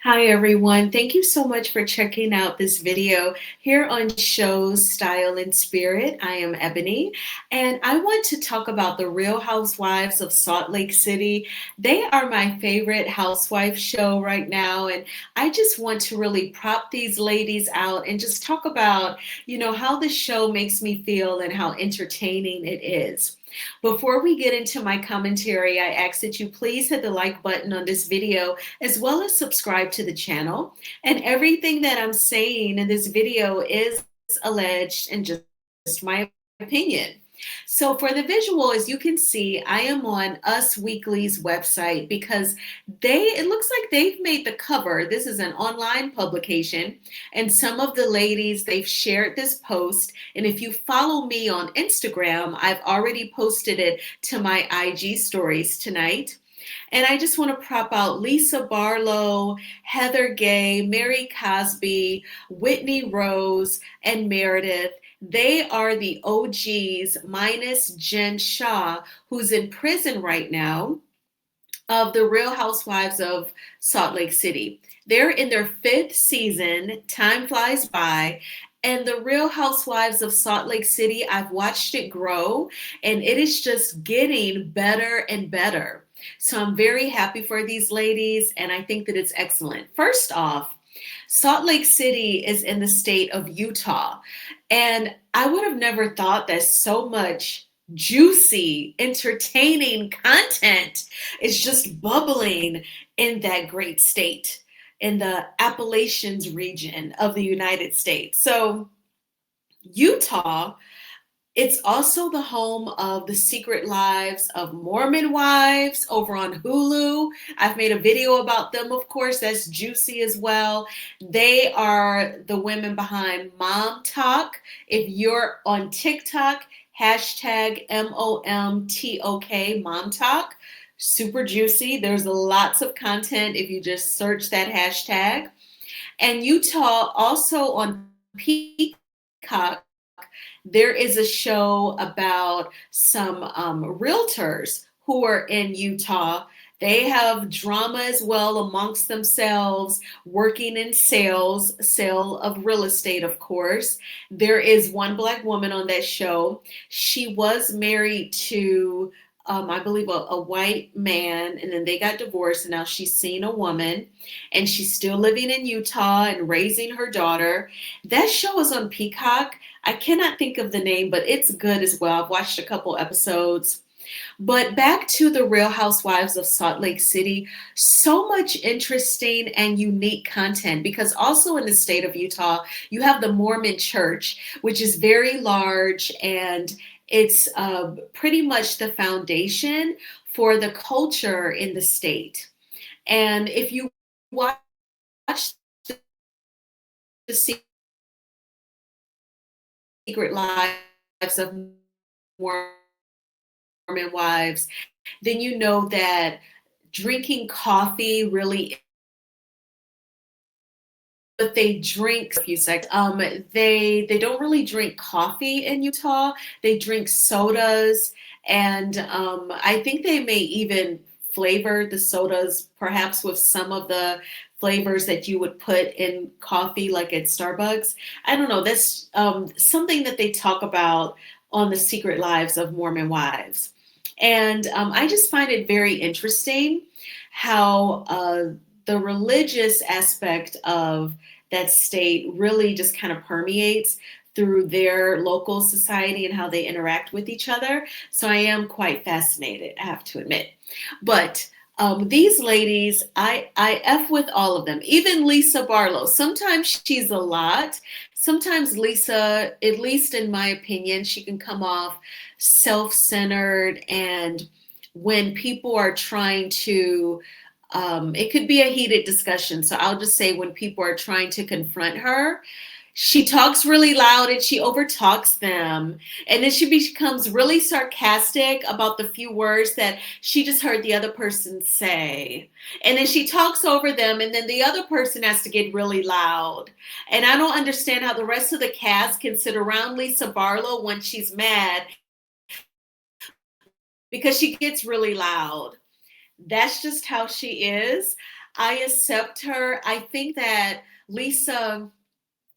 Hi everyone. Thank you so much for checking out this video here on Shows Style and Spirit. I am Ebony and I want to talk about the Real Housewives of Salt Lake City. They are my favorite housewife show right now, and I just want to really prop these ladies out and just talk about, how the show makes me feel and how entertaining it is. Before we get into my commentary, I ask that you please hit the like button on this video as well as subscribe to the channel. And everything that I'm saying in this video is alleged and just my opinion. So for the visual, as you can see, I am on Us Weekly's website because it looks like they've made the cover. This is an online publication, and some of the ladies, they've shared this post. And if you follow me on Instagram, I've already posted it to my IG stories tonight. And I just want to prop out Lisa Barlow, Heather Gay, Mary Cosby, Whitney Rose, and Meredith. They are the OGs minus Jen Shah, who's in prison right now, of the Real Housewives of Salt Lake City. They're in their fifth season. Time flies by. And the Real Housewives of Salt Lake City, I've watched it grow, and it is just getting better and better. So I'm very happy for these ladies, and I think that it's excellent. First off, Salt Lake City is in the state of Utah, and I would have never thought that so much juicy, entertaining content is just bubbling in that great state in the Appalachians region of the United States. So, Utah, it's also the home of The Secret Lives of Mormon Wives over on Hulu. I've made a video about them, of course. That's juicy as well. They are the women behind Mom Talk. If you're on TikTok, hashtag MOMTOK, Mom Talk. Super juicy. There's lots of content if you just search that hashtag. And Utah also on Peacock, there is a show about some realtors who are in Utah. They have drama as well amongst themselves, working in sales, sale of real estate, of course. There is one Black woman on that show. She was married to, I believe, a white man, and then they got divorced, and now she's seeing a woman, and she's still living in Utah and raising her daughter. That show is on Peacock. I cannot think of the name, but it's good as well. I've watched a couple episodes. But back to the Real Housewives of Salt Lake City, so much interesting and unique content because also in the state of Utah, you have the Mormon Church, which is very large, and it's pretty much the foundation for the culture in the state. And if you watch the Secret Lives of Mormon Wives, then you know that drinking coffee really, but they drink a few seconds. They don't really drink coffee in Utah. They drink sodas, and I think they may even flavor the sodas perhaps with some of the flavors that you would put in coffee, like at Starbucks. I don't know. That's something that they talk about on the Secret Lives of Mormon Wives. And I just find it very interesting how the religious aspect of that state really just kind of permeates through their local society and how they interact with each other. So I am quite fascinated, I have to admit. But these ladies, I F with all of them, even Lisa Barlow. Sometimes she's a lot. Sometimes Lisa, at least in my opinion, she can come off self-centered, and when people are trying to it could be a heated discussion. So I'll just say when people are trying to confront her, she talks really loud and she overtalks them. And then she becomes really sarcastic about the few words that she just heard the other person say. And then she talks over them, and then the other person has to get really loud. And I don't understand how the rest of the cast can sit around Lisa Barlow when she's mad because she gets really loud. That's just how she is. I accept her. I think that Lisa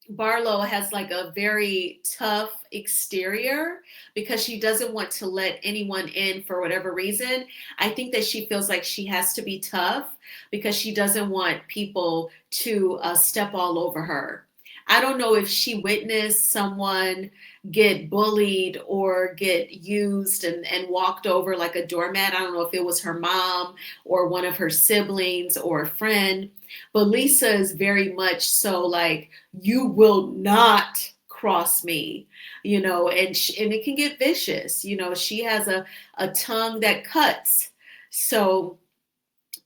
Barlow has like a very tough exterior because she doesn't want to let anyone in for whatever reason. I think that she feels like she has to be tough because she doesn't want people to step all over her. I don't know if she witnessed someone get bullied or get used and walked over like a doormat. I don't know if it was her mom or one of her siblings or a friend. But Lisa is very much so like, you will not cross me, and it can get vicious. She has a tongue that cuts. So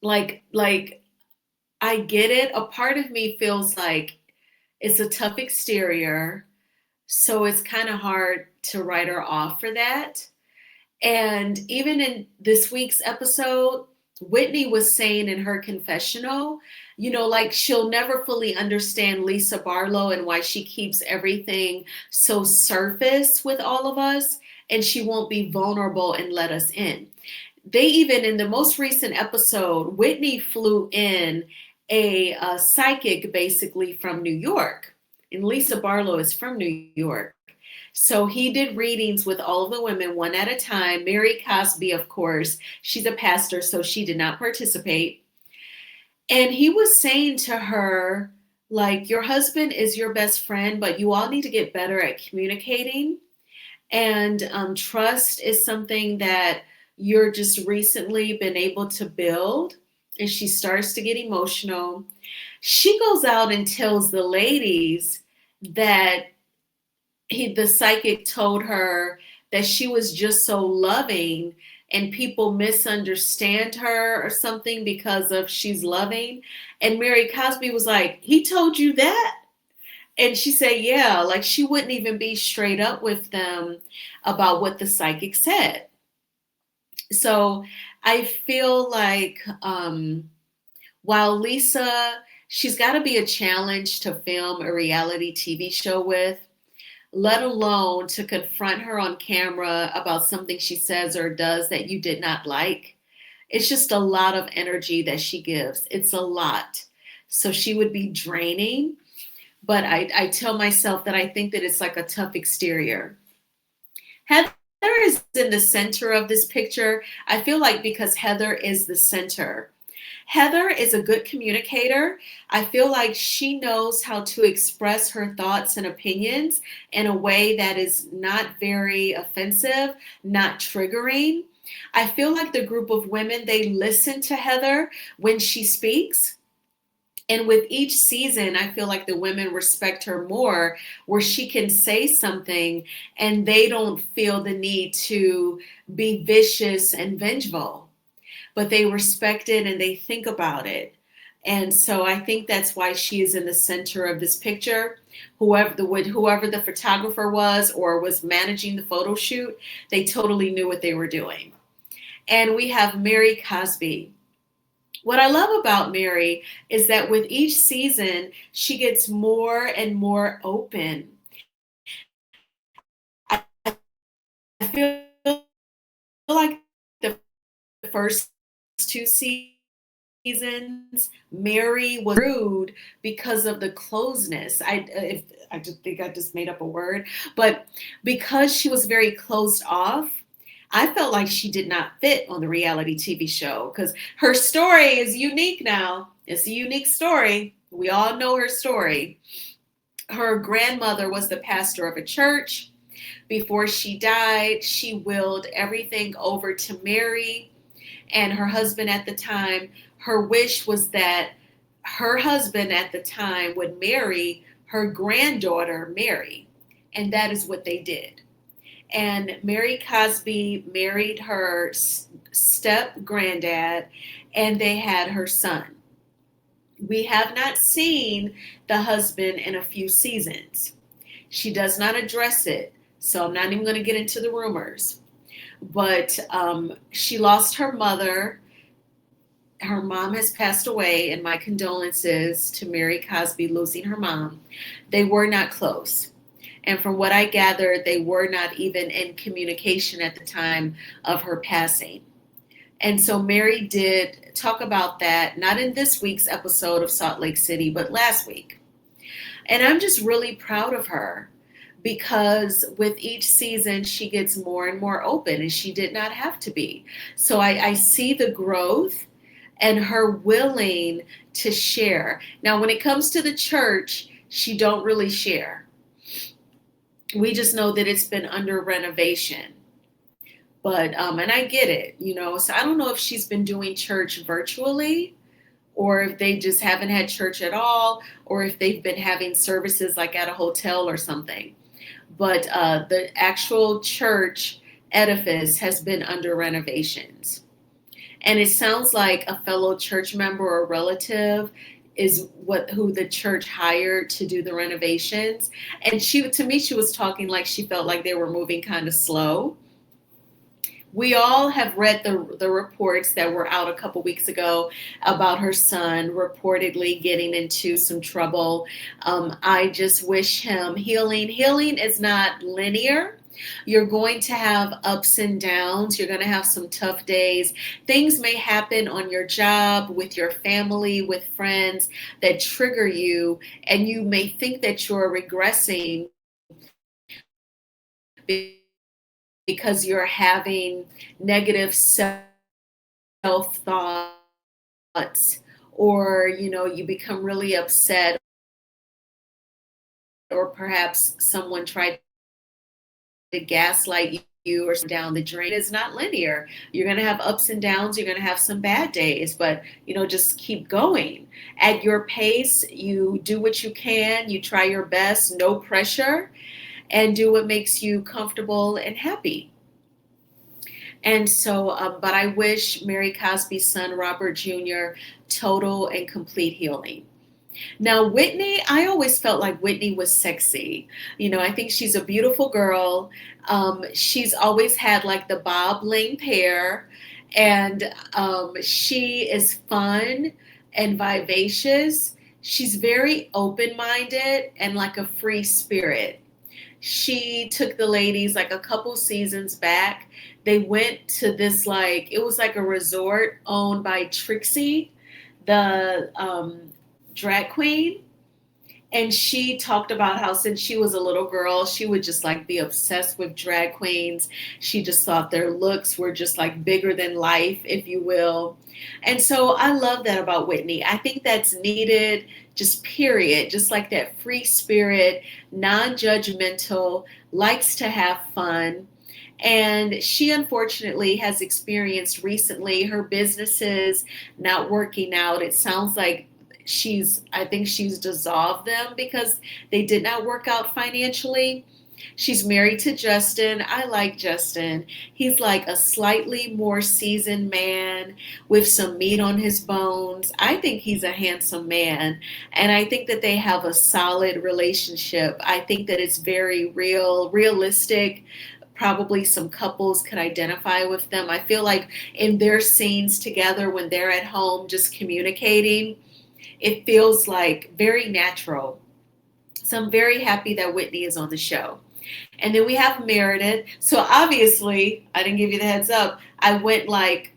like I get it. A part of me feels like it's a tough exterior, so it's kind of hard to write her off for that. And even in this week's episode, Whitney was saying in her confessional, like she'll never fully understand Lisa Barlow and why she keeps everything so surface with all of us, and she won't be vulnerable and let us in. They even, in the most recent episode, Whitney flew in a psychic basically from New York. And Lisa Barlow is from New York. So he did readings with all of the women one at a time. Mary Cosby, of course, she's a pastor, so she did not participate. And he was saying to her, like, your husband is your best friend, but you all need to get better at communicating. And trust is something that you're just recently been able to build. And she starts to get emotional. She goes out and tells the ladies that the psychic told her that she was just so loving and people misunderstand her or something because of she's loving. And Mary Cosby was like, he told you that? And she said, yeah, like she wouldn't even be straight up with them about what the psychic said. So I feel like while Lisa, she's got to be a challenge to film a reality TV show with, let alone to confront her on camera about something she says or does that you did not like. It's just a lot of energy that she gives. It's a lot. So she would be draining. But I tell myself that I think that it's like a tough exterior. Heather is in the center of this picture. I feel like because Heather is the center. Heather is a good communicator. I feel like she knows how to express her thoughts and opinions in a way that is not very offensive, not triggering. I feel like the group of women, they listen to Heather when she speaks. And with each season, I feel like the women respect her more, where she can say something and they don't feel the need to be vicious and vengeful, but they respect it and they think about it. And so I think that's why she is in the center of this picture. Whoever the photographer was or was managing the photo shoot, they totally knew what they were doing. And we have Mary Cosby. What I love about Mary is that with each season, she gets more and more open. I feel like the first two seasons, Mary was rude because of the closeness. I just think I just made up a word, but because she was very closed off, I felt like she did not fit on the reality TV show because her story is unique now. It's a unique story. We all know her story. Her grandmother was the pastor of a church. Before she died, she willed everything over to Mary and her husband at the time. Her wish was that her husband at the time would marry her granddaughter, Mary. And that is what they did. And Mary Cosby married her step granddad, and they had her son. We have not seen the husband in a few seasons. She does not address it, so I'm not even going to get into the rumors. But she lost her mother. Her mom has passed away, and my condolences to Mary Cosby losing her mom. They were not close. And from what I gathered, they were not even in communication at the time of her passing. And so Mary did talk about that, not in this week's episode of Salt Lake City, but last week. And I'm just really proud of her because with each season, she gets more and more open, and she did not have to be. So I see the growth and her willing to share. Now, when it comes to the church, she don't really share. We just know that it's been under renovation. But and I get it, you know. So I don't know if she's been doing church virtually, or if they just haven't had church at all, or if they've been having services like at a hotel or something. But the actual church edifice has been under renovations. And it sounds like a fellow church member or relative is what who the church hired to do the renovations. And she, to me, she was talking like she felt like they were moving kind of slow. We all have read the reports that were out a couple weeks ago about her son reportedly getting into some trouble. I just wish him healing. Healing is not linear. You're going to have ups and downs. You're going to have some tough days. Things may happen on your job, with your family, with friends that trigger you, and you may think that you're regressing because you're having negative self-thoughts, or you become really upset, or perhaps someone tried to gaslight you or down the drain. It's not linear. You're going to have ups and downs. You're going to have some bad days, but just keep going at your pace. You do what you can. You try your best, no pressure, and do what makes you comfortable and happy. And so, but I wish Mary Cosby's son, Robert Jr., total and complete healing. Now, Whitney, I always felt like Whitney was sexy. I think she's a beautiful girl. She's always had like the bob length hair, and she is fun and vivacious. She's very open minded and like a free spirit. She took the ladies like a couple seasons back. They went to this, like, it was like a resort owned by Trixie, the drag queen. And she talked about how since she was a little girl, she would just like be obsessed with drag queens. She just thought their looks were just like bigger than life, if you will. And so I love that about Whitney. I think that's needed, just period. Just like that free spirit, non-judgmental, likes to have fun. And she unfortunately has experienced recently her businesses not working out. It sounds like I think she's dissolved them because they did not work out financially. She's married to Justin. I like Justin. He's like a slightly more seasoned man with some meat on his bones. I think he's a handsome man. And I think that they have a solid relationship. I think that it's very realistic. Probably some couples could identify with them. I feel like in their scenes together when they're at home just communicating, it feels like very natural. So I'm very happy that Whitney is on the show. And then we have Meredith. So obviously, I didn't give you the heads up. I went like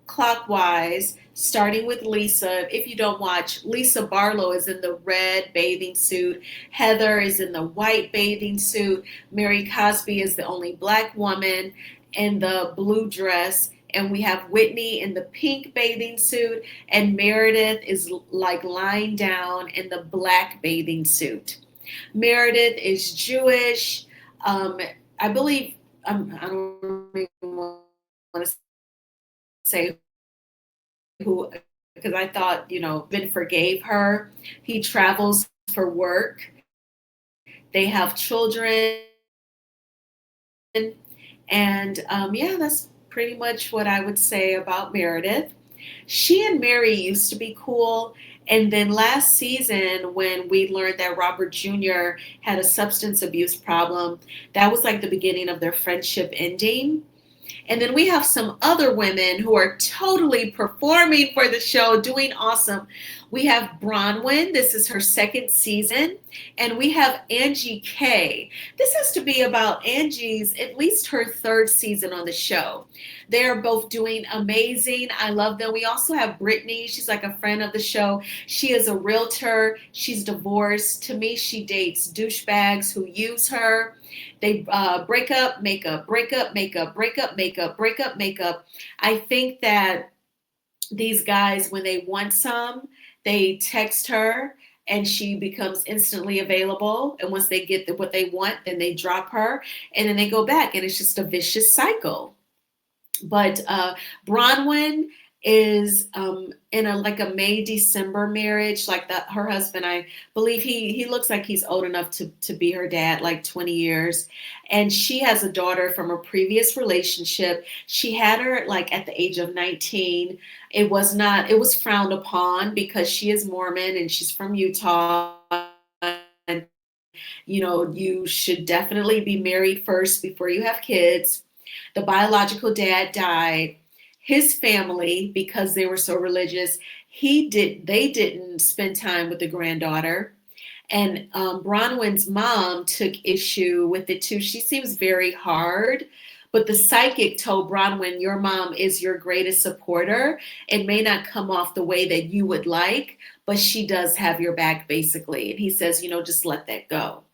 clockwise, starting with Lisa. If you don't watch, Lisa Barlow is in the red bathing suit. Heather is in the white bathing suit. Mary Cosby is the only black woman in the blue dress. And we have Whitney in the pink bathing suit, and Meredith is like lying down in the black bathing suit. Meredith is Jewish. I believe, I don't even want to say who, because I thought, Ben forgave her. He travels for work. They have children. And yeah, that's pretty much what I would say about Meredith. She and Mary used to be cool. And then last season, when we learned that Robert Jr. had a substance abuse problem, that was like the beginning of their friendship ending. And then we have some other women who are totally performing for the show, doing awesome. We have Bronwyn. This is her second season. And we have Angie K. This has to be about Angie's, at least her third season on the show. They are both doing amazing. I love them. We also have Brittany. She's like a friend of the show. She is a realtor. She's divorced. To me, she dates douchebags who use her. They break up, make up, break up, make up, break up, make up, break up, make up. I think that these guys, when they want some, they text her and she becomes instantly available. And once they get what they want, then they drop her and then they go back. And it's just a vicious cycle. But Bronwyn is in a like a May December marriage. Like that, her husband, I believe he looks like he's old enough to be her dad, like 20 years. And she has a daughter from a previous relationship. She had her like at the age of 19. It was frowned upon because she is Mormon and she's from Utah. And you should definitely be married first before you have kids. The biological dad died. His family, because they were so religious, they didn't spend time with the granddaughter. And Bronwyn's mom took issue with it too. She seems very hard, but the psychic told Bronwyn, your mom is your greatest supporter. It may not come off the way that you would like, but she does have your back, basically. And he says, just let that go.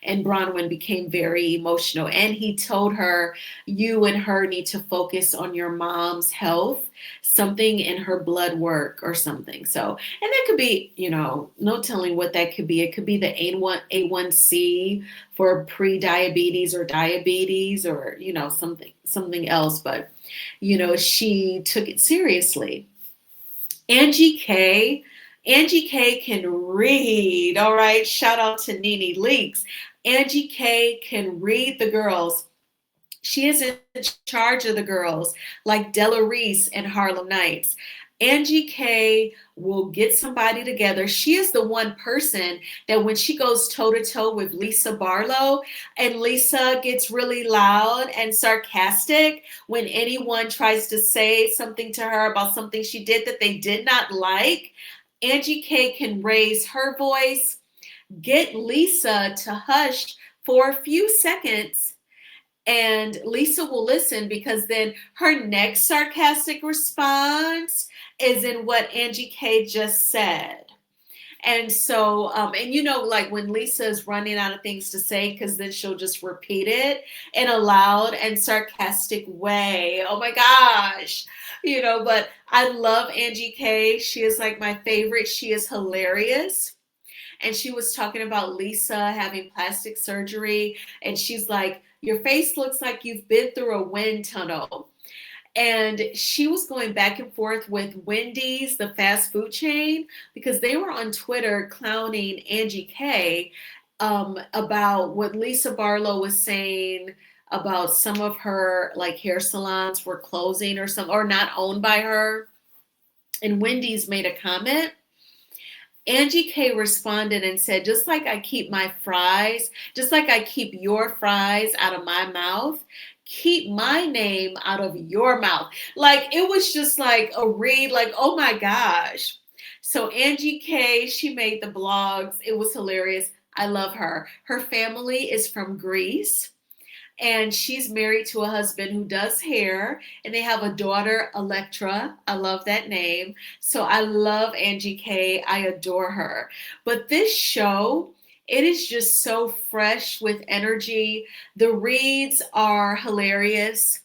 And Bronwyn became very emotional. And he told her, you and her need to focus on your mom's health, something in her blood work or something. So, and that could be, no telling what that could be. It could be the A1C for pre-diabetes or diabetes or, something else. But, she took it seriously. Angie K. Angie K can read. All right. Shout out to Nene Leaks. Angie K can read the girls. She is in charge of the girls, like Della Reese and Harlem Nights. Angie K will get somebody together. She is the one person that when she goes toe to toe with Lisa Barlow and Lisa gets really loud and sarcastic when anyone tries to say something to her about something she did that they did not like, Angie K can raise her voice, get Lisa to hush for a few seconds, and Lisa will listen because then her next sarcastic response is in what Angie K just said. And so, like when Lisa is running out of things to say, because then she'll just repeat it in a loud and sarcastic way. Oh my gosh. But I love Angie K. She is like my favorite. She is hilarious. And she was talking about Lisa having plastic surgery. And she's like, your face looks like you've been through a wind tunnel. And she was going back and forth with Wendy's, the fast food chain, because they were on Twitter clowning Angie K about what Lisa Barlow was saying about some of her like hair salons were closing or not owned by her. And Wendy's made a comment. Angie K responded and said, just like I keep my fries, just like I keep your fries out of my mouth, keep my name out of your mouth. Like, it was just like a read, like, oh my gosh. So Angie K, she made the blogs. It was hilarious. I love her. Her family is from Greece. And she's married to a husband who does hair, and they have a daughter, Electra. I love that name. So I love Angie K. I adore her. But this show, it is just so fresh with energy. The reads are hilarious.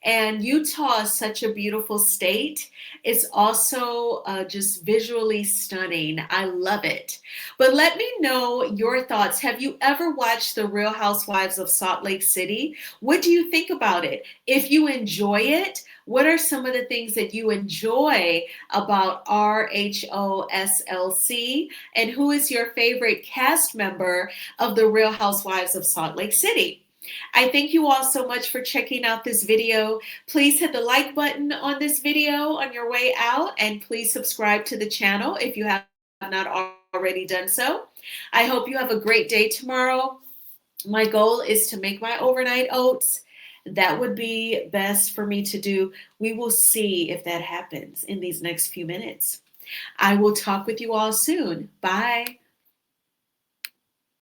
And Utah is such a beautiful state. It's also just visually stunning. I love it. But let me know your thoughts. Have you ever watched The Real Housewives of Salt Lake City? What do you think about it? If you enjoy it, what are some of the things that you enjoy about RHOSLC? And who is your favorite cast member of The Real Housewives of Salt Lake City? I thank you all so much for checking out this video. Please hit the like button on this video on your way out, and please subscribe to the channel if you have not already done so. I hope you have a great day tomorrow. My goal is to make my overnight oats, that would be best for me to do. We will see if that happens in these next few minutes. I will talk with you all soon. Bye.